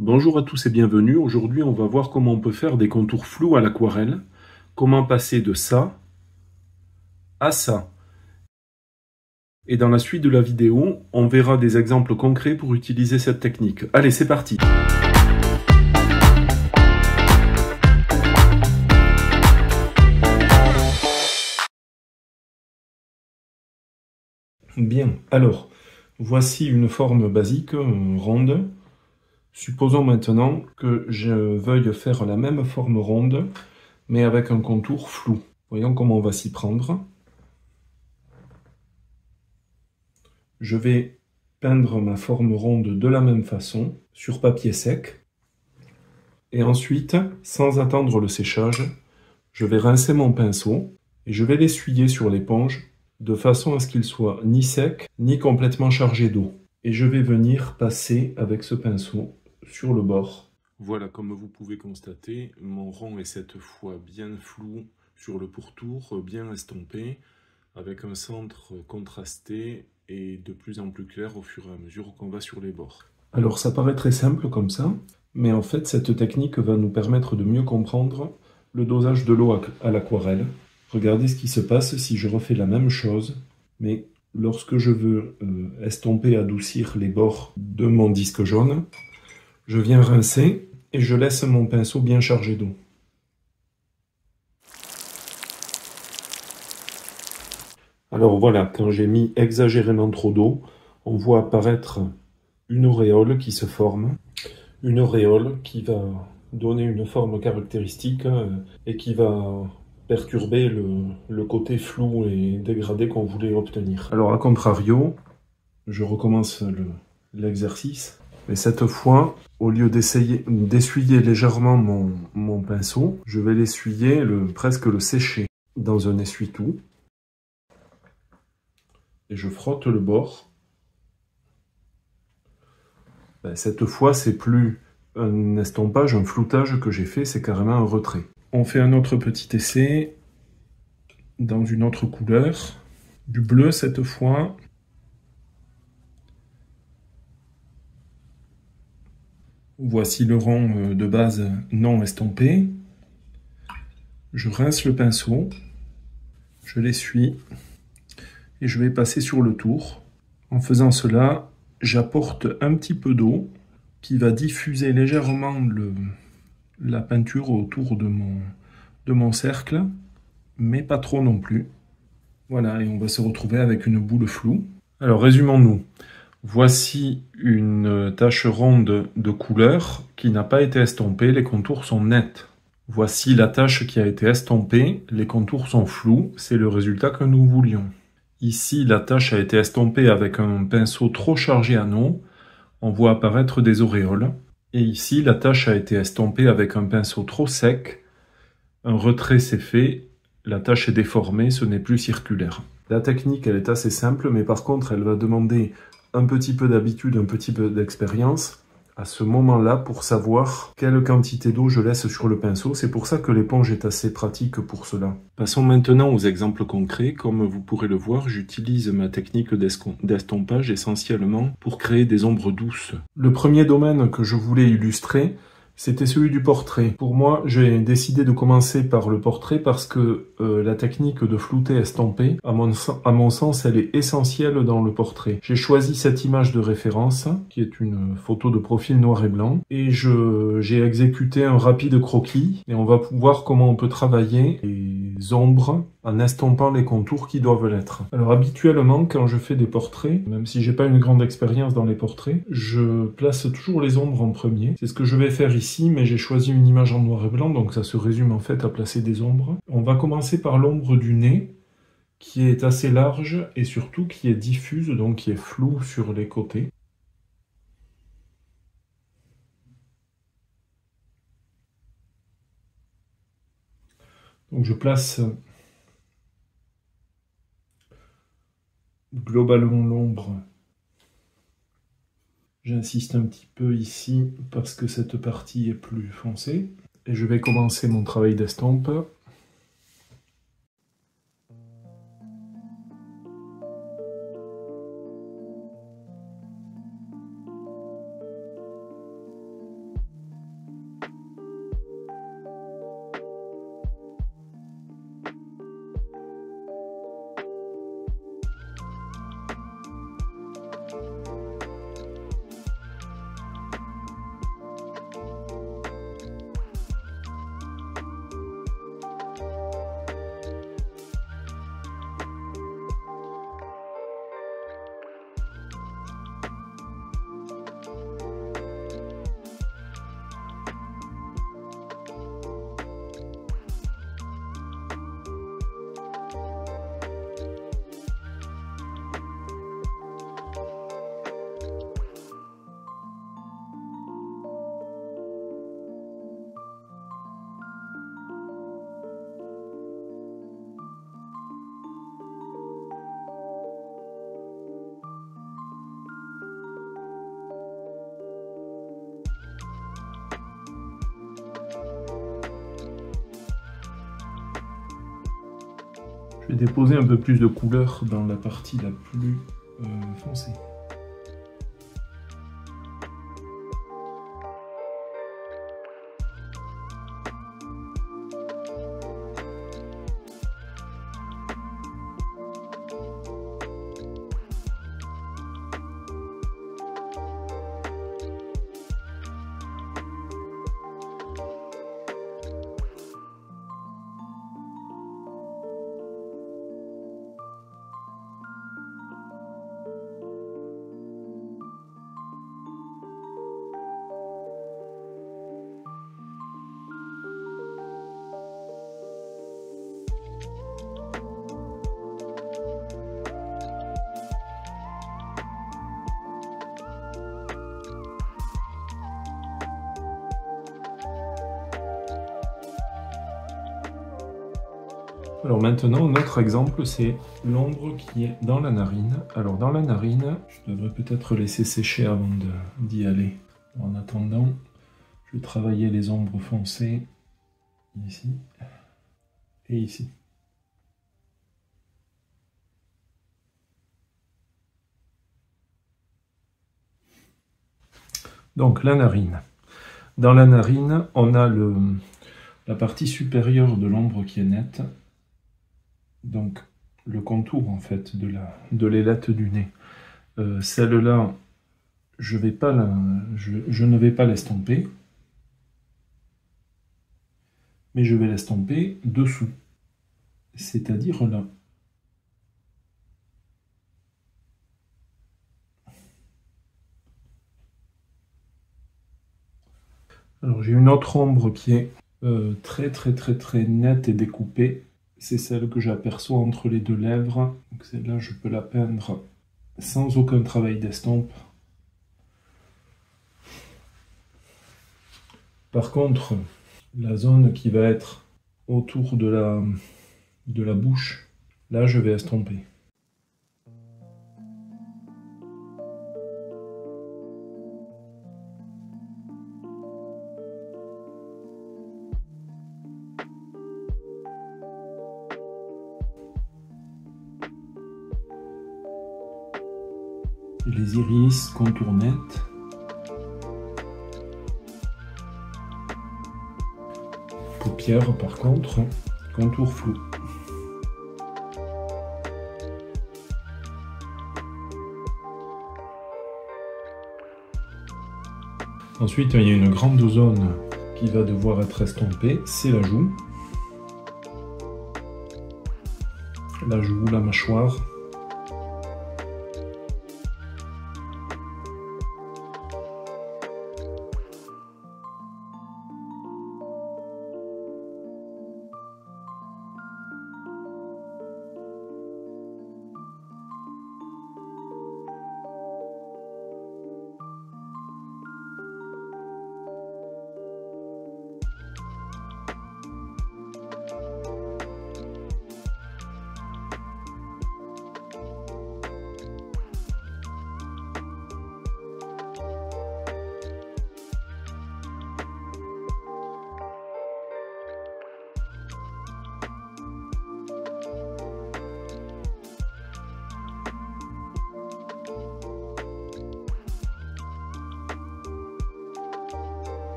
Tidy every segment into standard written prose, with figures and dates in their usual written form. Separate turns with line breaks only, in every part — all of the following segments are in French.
Bonjour à tous et bienvenue. Aujourd'hui, on va voir comment on peut faire des contours flous à l'aquarelle, comment passer de ça à ça. Et dans la suite de la vidéo, on verra des exemples concrets pour utiliser cette technique. Allez, c'est parti. Bien, alors, voici une forme basique, ronde. Supposons maintenant que je veuille faire la même forme ronde, mais avec un contour flou. Voyons comment on va s'y prendre. Je vais peindre ma forme ronde de la même façon, sur papier sec. Et ensuite, sans attendre le séchage, je vais rincer mon pinceau et je vais l'essuyer sur l'éponge de façon à ce qu'il soit ni sec, ni complètement chargé d'eau. Et je vais venir passer avec ce pinceau sur le bord. Voilà, comme vous pouvez constater, mon rond est cette fois bien flou sur le pourtour, bien estompé, avec un centre contrasté et de plus en plus clair au fur et à mesure qu'on va sur les bords. Alors ça paraît très simple comme ça, mais en fait cette technique va nous permettre de mieux comprendre le dosage de l'eau à l'aquarelle. Regardez ce qui se passe si je refais la même chose, mais lorsque je veux estomper, adoucir les bords de mon disque jaune, je viens rincer et je laisse mon pinceau bien chargé d'eau. Alors voilà, quand j'ai mis exagérément trop d'eau, on voit apparaître une auréole qui se forme. Une auréole qui va donner une forme caractéristique et qui va perturber le côté flou et dégradé qu'on voulait obtenir. Alors à contrario, je recommence l'exercice. Mais cette fois, au lieu d'essuyer légèrement mon pinceau, je vais l'essuyer, presque le sécher dans un essuie-tout. Et je frotte le bord. Cette fois, c'est plus un estompage, un floutage que j'ai fait, c'est carrément un retrait. On fait un autre petit essai dans une autre couleur, du bleu cette fois. Voici le rond de base non estompé. Je rince le pinceau, je l'essuie et je vais passer sur le tour. En faisant cela, j'apporte un petit peu d'eau qui va diffuser légèrement la peinture autour de mon cercle, mais pas trop non plus. Voilà, et on va se retrouver avec une boule floue. Alors résumons-nous. Voici une tache ronde de couleur qui n'a pas été estompée, les contours sont nets. Voici la tache qui a été estompée, les contours sont flous, c'est le résultat que nous voulions. Ici, la tache a été estompée avec un pinceau trop chargé en eau, on voit apparaître des auréoles. Et ici, la tache a été estompée avec un pinceau trop sec, un retrait s'est fait, la tache est déformée, ce n'est plus circulaire. La technique, elle est assez simple, mais par contre, elle va demander un petit peu d'habitude, un petit peu d'expérience à ce moment-là pour savoir quelle quantité d'eau je laisse sur le pinceau. C'est pour ça que l'éponge est assez pratique pour cela. Passons maintenant aux exemples concrets. Comme vous pourrez le voir, j'utilise ma technique d'estompage essentiellement pour créer des ombres douces. Le premier domaine que je voulais illustrer, c'était celui du portrait. Pour moi, j'ai décidé de commencer par le portrait parce que la technique de flouter estomper, à mon sens, elle est essentielle dans le portrait. J'ai choisi cette image de référence, qui est une photo de profil noir et blanc, et j'ai exécuté un rapide croquis, et on va voir comment on peut travailler les ombres en estompant les contours qui doivent l'être. Alors habituellement, quand je fais des portraits, même si j'ai pas une grande expérience dans les portraits, je place toujours les ombres en premier. C'est ce que je vais faire ici, mais j'ai choisi une image en noir et blanc, donc ça se résume en fait à placer des ombres. On va commencer par l'ombre du nez, qui est assez large et surtout qui est diffuse, donc qui est floue sur les côtés. Donc je place globalement l'ombre. J'insiste un petit peu ici parce que cette partie est plus foncée. Et je vais commencer mon travail d'estompe. vais déposer un peu plus de couleur dans la partie la plus foncée. Alors maintenant, notre exemple, c'est l'ombre qui est dans la narine. Alors dans la narine, je devrais peut-être laisser sécher avant d'y aller. En attendant, je vais travailler les ombres foncées ici et ici. Donc la narine. Dans la narine, on a la partie supérieure de l'ombre qui est nette. Donc le contour en fait de l'ailette du nez. Celle-là, je ne vais pas l'estomper, mais je vais l'estomper dessous, c'est-à-dire là. Alors j'ai une autre ombre qui est très nette et découpée. C'est celle que j'aperçois entre les deux lèvres. Donc celle-là, je peux la peindre sans aucun travail d'estompe. Par contre, la zone qui va être autour de la bouche, là, je vais estomper. Les iris, contour net. Paupières par contre, contour flou. Ensuite, il y a une grande zone qui va devoir être estompée, c'est la joue. La joue, la mâchoire.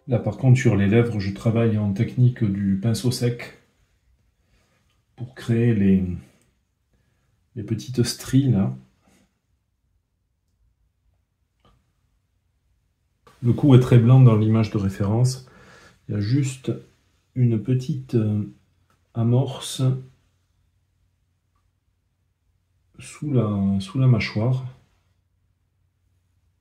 Là par contre sur les lèvres, je travaille en technique du pinceau sec pour créer les petites stries là. Le coup est très blanc dans l'image de référence. Il y a juste une petite amorce sous la mâchoire.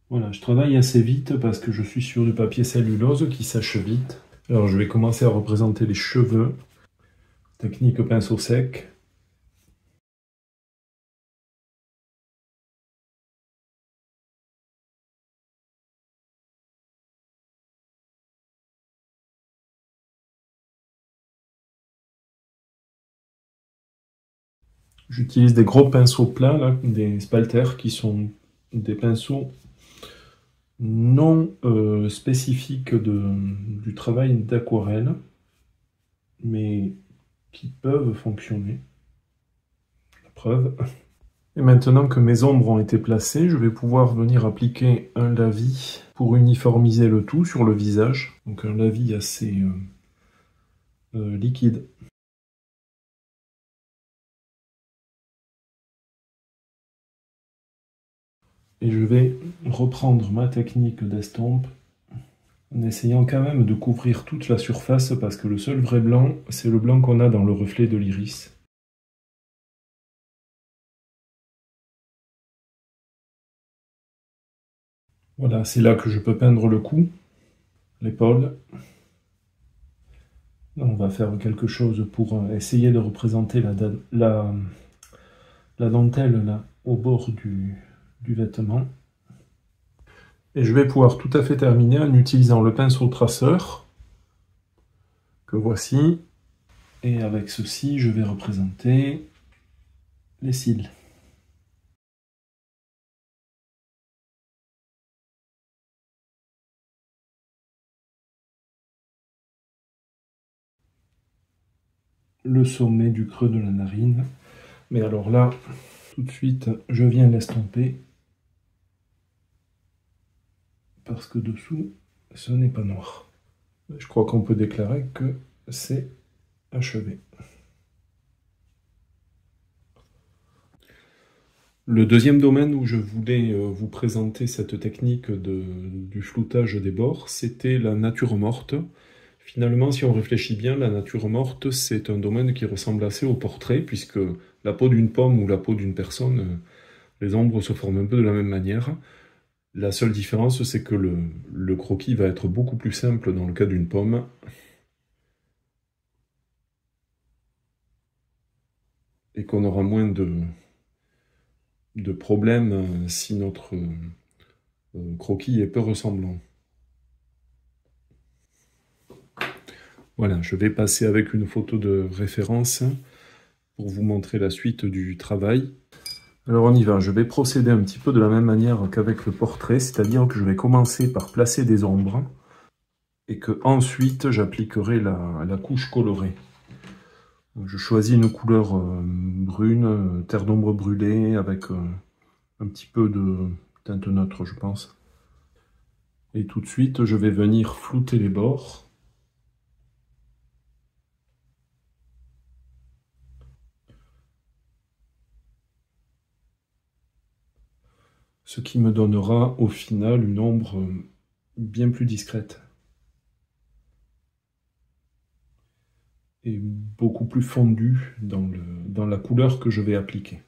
Voilà, je travaille assez vite parce que je suis sur du papier cellulose qui sèche vite. Alors je vais commencer à représenter les cheveux. Technique pinceau sec. J'utilise des gros pinceaux plats, là, des spalters qui sont des pinceaux non spécifiques du travail d'aquarelle, mais qui peuvent fonctionner. La preuve. Et maintenant que mes ombres ont été placées, je vais pouvoir venir appliquer un lavis pour uniformiser le tout sur le visage. Donc un lavis assez liquide. Et je vais reprendre ma technique d'estompe en essayant quand même de couvrir toute la surface parce que le seul vrai blanc, c'est le blanc qu'on a dans le reflet de l'iris. Voilà, c'est là que je peux peindre le cou, l'épaule. On va faire quelque chose pour essayer de représenter la dentelle là, au bord du vêtement. Et je vais pouvoir tout à fait terminer en utilisant le pinceau traceur, que voici. Et avec ceci, je vais représenter les cils. Le sommet du creux de la narine. Mais alors là, tout de suite, je viens l'estomper. Parce que dessous, ce n'est pas noir. Je crois qu'on peut déclarer que c'est achevé. Le deuxième domaine où je voulais vous présenter cette technique du floutage des bords, c'était la nature morte. Finalement, si on réfléchit bien, la nature morte, c'est un domaine qui ressemble assez au portrait, puisque la peau d'une pomme ou la peau d'une personne, les ombres se forment un peu de la même manière. La seule différence, c'est que le croquis va être beaucoup plus simple dans le cas d'une pomme. Et qu'on aura moins de problèmes si notre croquis est peu ressemblant. Voilà, je vais passer avec une photo de référence pour vous montrer la suite du travail. Alors on y va, je vais procéder un petit peu de la même manière qu'avec le portrait, c'est-à-dire que je vais commencer par placer des ombres et que ensuite j'appliquerai la couche colorée. Je choisis une couleur brune, terre d'ombre brûlée, avec un petit peu de teinte neutre, je pense. Et tout de suite, je vais venir flouter les bords. Ce qui me donnera au final une ombre bien plus discrète. Et beaucoup plus fondue dans la couleur que je vais appliquer.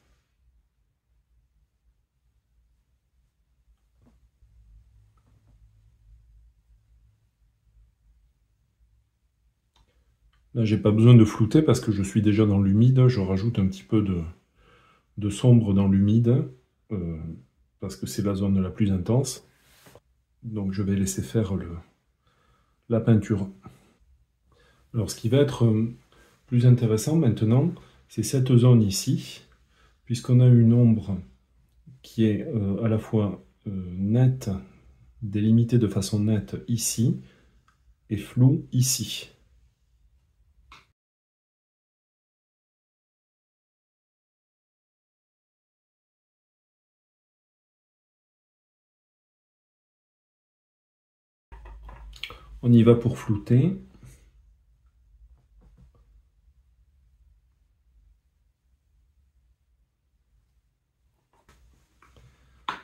Là, j'ai pas besoin de flouter parce que je suis déjà dans l'humide. Je rajoute un petit peu de sombre dans l'humide parce que c'est la zone la plus intense. Donc je vais laisser faire la peinture. Alors ce qui va être plus intéressant maintenant, c'est cette zone ici, puisqu'on a une ombre qui est à la fois nette, délimitée de façon nette ici, et floue ici. On y va pour flouter.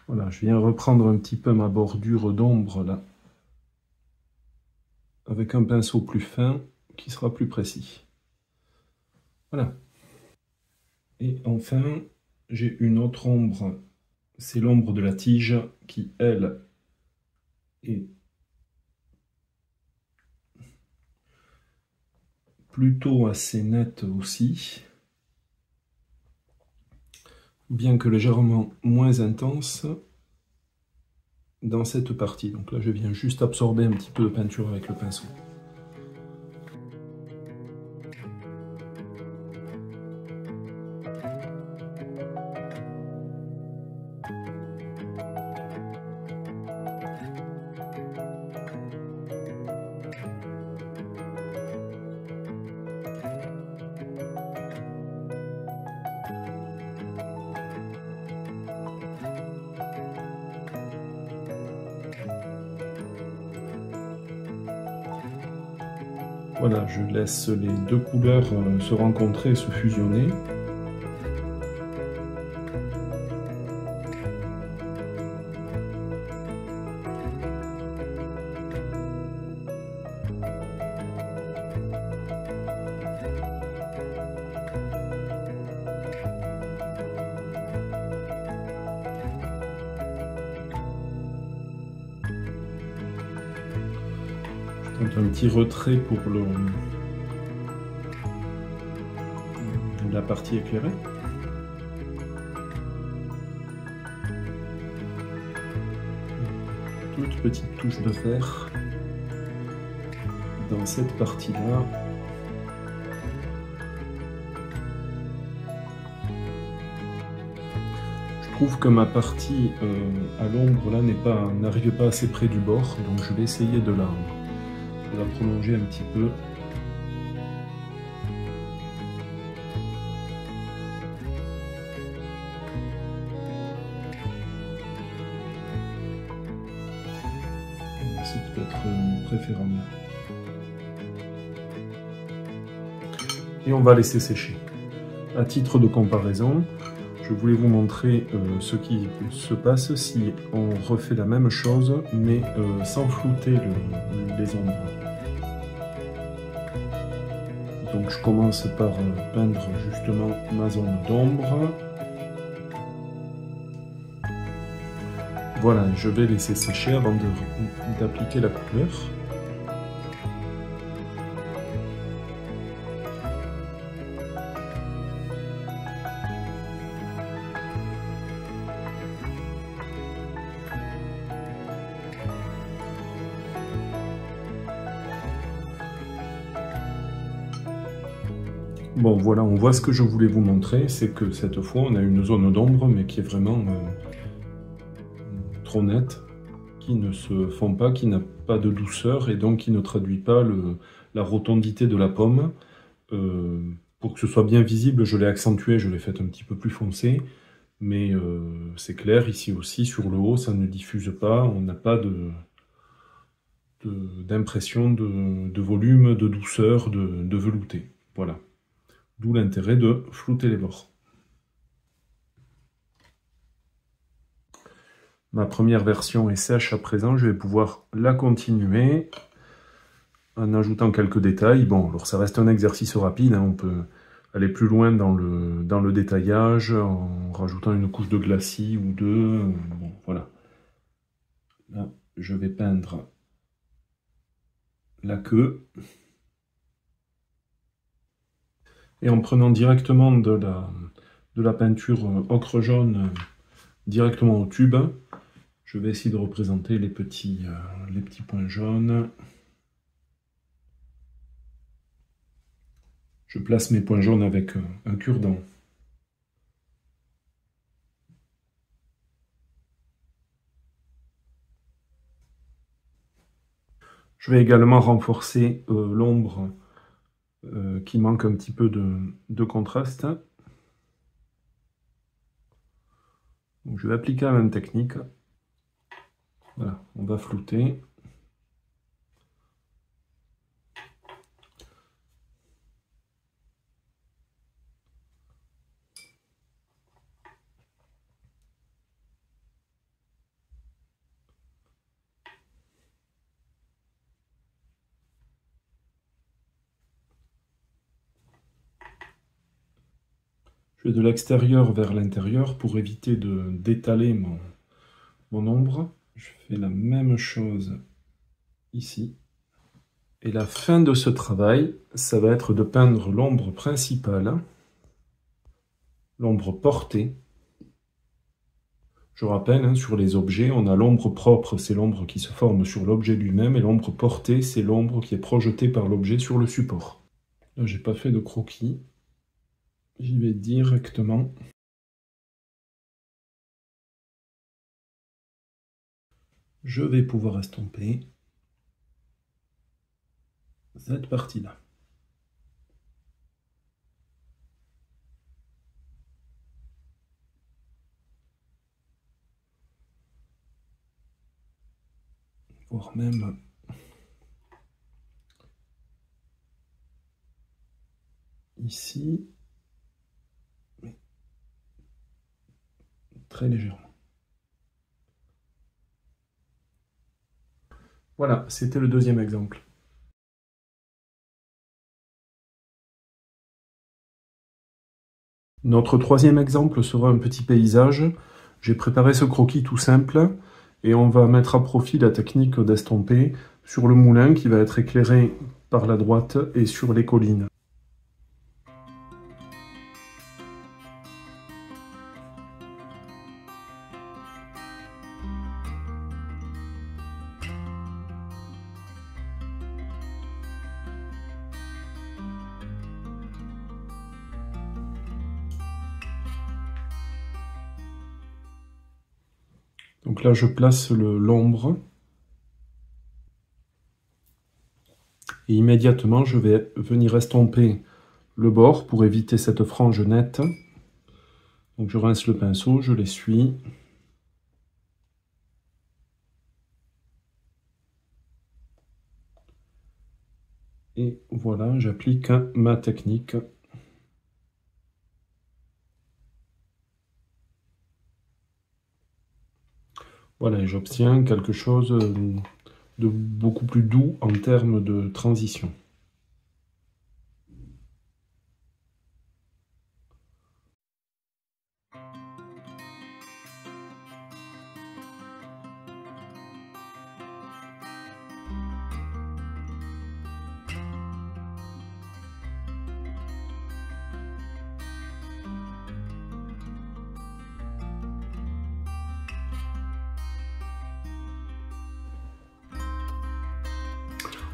Voilà, je viens reprendre un petit peu ma bordure d'ombre là, avec un pinceau plus fin qui sera plus précis. Voilà. Et enfin, j'ai une autre ombre, c'est l'ombre de la tige qui, elle, est plutôt assez nette aussi, bien que légèrement moins intense dans cette partie. Donc là, je viens juste absorber un petit peu de peinture avec le pinceau. Voilà, je laisse les deux couleurs se rencontrer et se fusionner. Un petit retrait pour la partie éclairée. Toute petite touche de vert dans cette partie-là. Je trouve que ma partie à l'ombre là n'arrive pas assez près du bord, donc je vais essayer de la prolonger un petit peu. C'est peut-être préférable. Et on va laisser sécher. À titre de comparaison, je voulais vous montrer ce qui se passe si on refait la même chose, mais sans flouter les ombres. Donc je commence par peindre justement ma zone d'ombre. Voilà, je vais laisser sécher avant d'appliquer la couleur. Bon voilà, on voit ce que je voulais vous montrer, c'est que cette fois on a une zone d'ombre mais qui est vraiment trop nette, qui ne se fond pas, qui n'a pas de douceur et donc qui ne traduit pas la rotondité de la pomme. Pour que ce soit bien visible, je l'ai accentué, je l'ai fait un petit peu plus foncé, mais c'est clair, ici aussi sur le haut ça ne diffuse pas, on n'a pas d'impression de volume, de douceur, de velouté. Voilà. D'où l'intérêt de flouter les bords. Ma première version est sèche à présent, je vais pouvoir la continuer en ajoutant quelques détails. Bon, alors ça reste un exercice rapide, hein, on peut aller plus loin dans le détaillage en rajoutant une couche de glacis ou deux. Bon, voilà. Là, je vais peindre la queue. Et en prenant directement de la peinture ocre jaune directement au tube, je vais essayer de représenter les petits points jaunes. Je place mes points jaunes avec un cure-dent. Je vais également renforcer l'ombre qui manque un petit peu de contraste. Donc, je vais appliquer la même technique. Voilà, on va flouter. Je vais de l'extérieur vers l'intérieur pour éviter d'étaler mon ombre. Je fais la même chose ici. Et la fin de ce travail, ça va être de peindre l'ombre principale, l'ombre portée. Je rappelle, hein, sur les objets, on a l'ombre propre, c'est l'ombre qui se forme sur l'objet lui-même, et l'ombre portée, c'est l'ombre qui est projetée par l'objet sur le support. Là, j'ai pas fait de croquis. J'y vais directement. Je vais pouvoir estomper cette partie-là. Voire même ici, mais très légèrement. Voilà, c'était le deuxième exemple. Notre troisième exemple sera un petit paysage. J'ai préparé ce croquis tout simple et on va mettre à profit la technique d'estomper sur le moulin qui va être éclairé par la droite et sur les collines. Donc là, je place l'ombre. Et immédiatement, je vais venir estomper le bord pour éviter cette frange nette. Donc je rince le pinceau, je l'essuie. Et voilà, j'applique ma technique. Voilà, et j'obtiens quelque chose de beaucoup plus doux en termes de transition.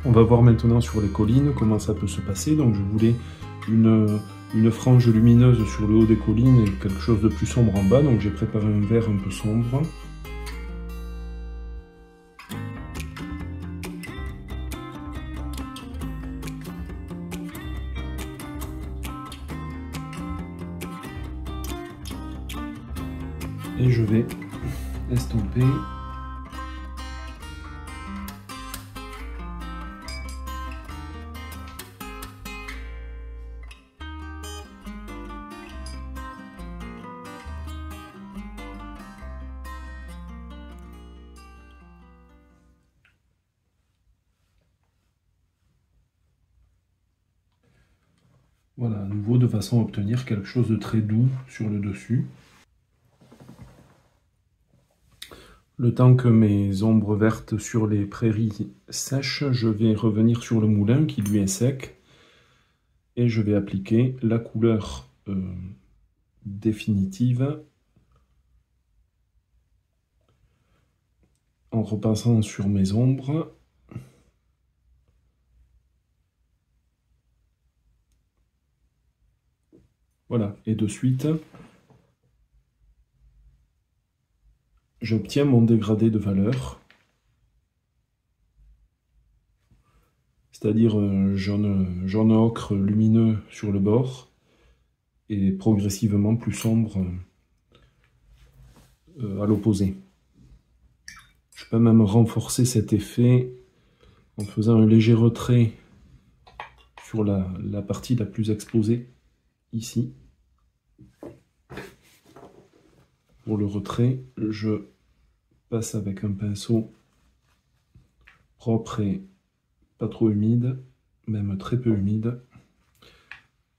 On va voir maintenant sur les collines comment ça peut se passer. Donc je voulais une frange lumineuse sur le haut des collines et quelque chose de plus sombre en bas. Donc j'ai préparé un vert un peu sombre. Et je vais estomper. Voilà, à nouveau de façon à obtenir quelque chose de très doux sur le dessus. Le temps que mes ombres vertes sur les prairies sèchent, je vais revenir sur le moulin qui lui est sec et je vais appliquer la couleur définitive en repassant sur mes ombres. Voilà, et de suite, j'obtiens mon dégradé de valeur, c'est-à-dire jaune ocre lumineux sur le bord et progressivement plus sombre à l'opposé. Je peux même renforcer cet effet en faisant un léger retrait sur la partie la plus exposée, ici. Pour le retrait, je passe avec un pinceau propre et pas trop humide, même très peu humide,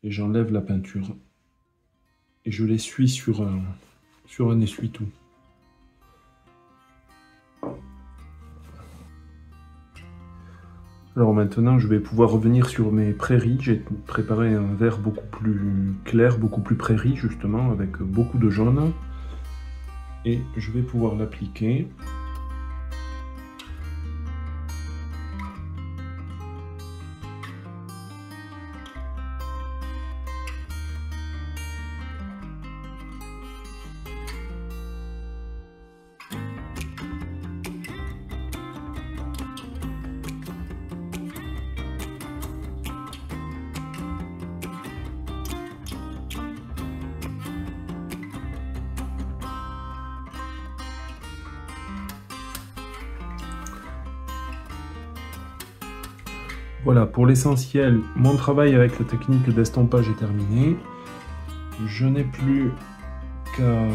et j'enlève la peinture. et je l'essuie sur un essuie-tout. Alors maintenant, je vais pouvoir revenir sur mes prairies. J'ai préparé un vert beaucoup plus clair, beaucoup plus prairie justement, avec beaucoup de jaune. Et je vais pouvoir l'appliquer. Voilà, pour l'essentiel, mon travail avec la technique d'estompage est terminé. Je n'ai plus qu'à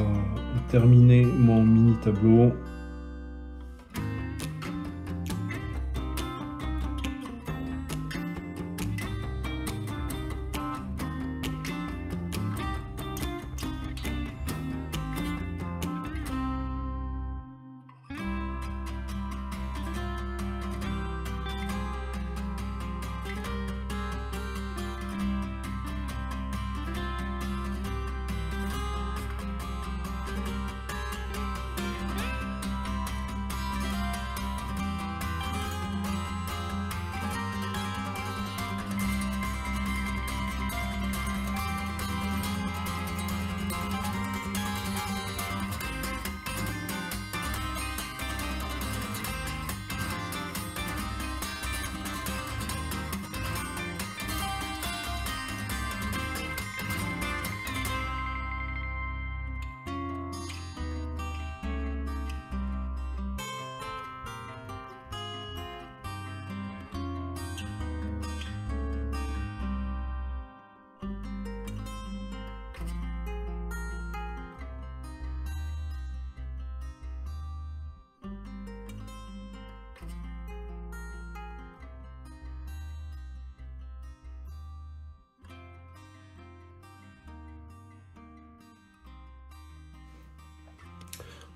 terminer mon mini tableau.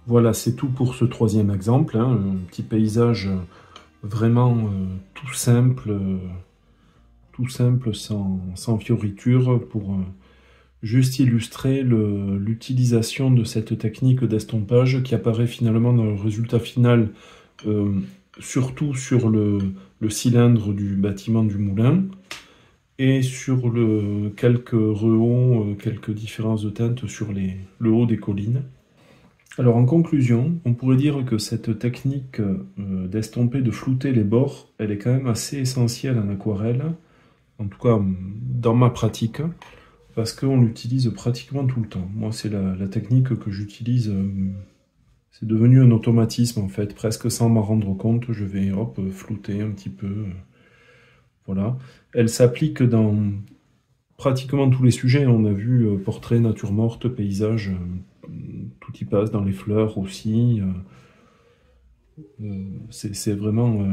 Voilà, c'est tout pour ce troisième exemple, hein, un petit paysage vraiment tout simple sans fioriture, pour juste illustrer l'utilisation de cette technique d'estompage qui apparaît finalement dans le résultat final, surtout sur le cylindre du bâtiment du moulin, et sur quelques rehauts, quelques différences de teinte sur le haut des collines. Alors en conclusion, on pourrait dire que cette technique d'estomper, de flouter les bords, elle est quand même assez essentielle en aquarelle, en tout cas dans ma pratique, parce qu'on l'utilise pratiquement tout le temps. Moi, c'est la technique que j'utilise, c'est devenu un automatisme en fait, presque sans m'en rendre compte, je vais hop, flouter un petit peu, voilà. Elle s'applique dans pratiquement tous les sujets, on a vu portrait, nature morte, paysage, tout y passe, dans les fleurs aussi. C'est vraiment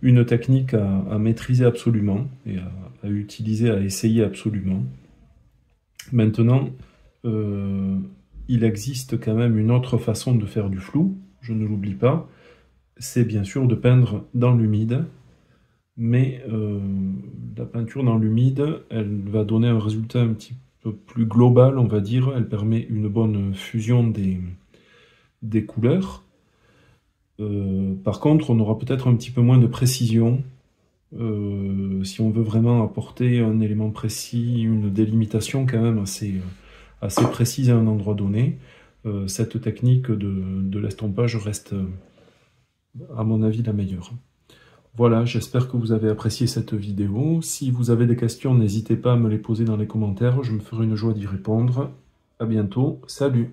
une technique à maîtriser absolument et à utiliser, à essayer absolument. Maintenant, il existe quand même une autre façon de faire du flou, je ne l'oublie pas, c'est bien sûr de peindre dans l'humide, mais la peinture dans l'humide, elle va donner un résultat un petit peu plus global, on va dire. Elle permet une bonne fusion des couleurs. Par contre, on aura peut-être un petit peu moins de précision. Si on veut vraiment apporter un élément précis, une délimitation quand même assez précise à un endroit donné, cette technique de l'estompage reste, à mon avis, la meilleure. Voilà, j'espère que vous avez apprécié cette vidéo. Si vous avez des questions, n'hésitez pas à me les poser dans les commentaires, je me ferai une joie d'y répondre. À bientôt, salut!